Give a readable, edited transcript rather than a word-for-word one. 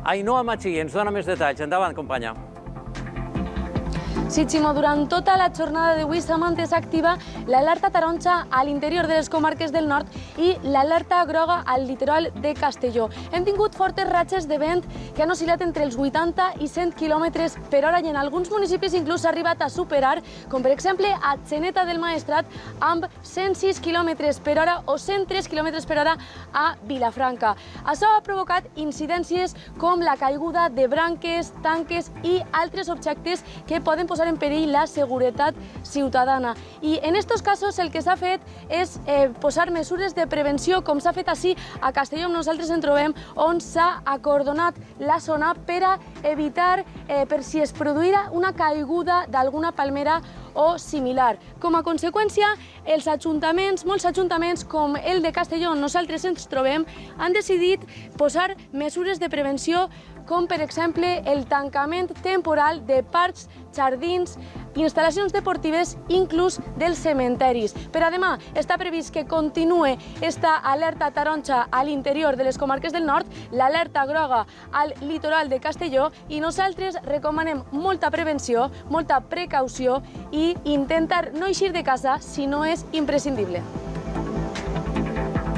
Ainhoa Machí ens dona més detalls. Endavant, companya. Sí, Ximo, durant tota la jornada d'avui s'ha mantès activa l'alerta taronja a l'interior de les comarques del nord i l'alerta groga al litoral de Castelló. Hem tingut fortes ratxes de vent que han oscil·lat entre els 80 i 100 km per hora i en alguns municipis inclús s'ha arribat a superar, com per exemple a Xeneta del Maestrat, amb 106 km per hora o 103 km per hora a Vilafranca. Això ha provocat incidències com la caiguda de branques, tanques i altres objectes que poden posar en perill la seguretat ciutadana. I en aquests casos el que s'ha fet és posar mesures de prevenció, com s'ha fet així a Castelló, on nosaltres ens trobem, on s'ha acordonat la zona per a evitar, per si es produïra una caiguda d'alguna palmera o similar. Com a conseqüència, els ajuntaments, molts ajuntaments, com el de Castelló, on nosaltres ens trobem, han decidit posar mesures de prevenció, com per exemple el tancament temporal de parcs, jardins, instal·lacions deportives, inclús dels cementeris. Per a demà està previst que continue esta alerta taronja a l'interior de les comarques del nord, l'alerta groga al litoral de Castelló, i nosaltres recomanem molta prevenció, molta precaució i intentar no eixir de casa si no és imprescindible.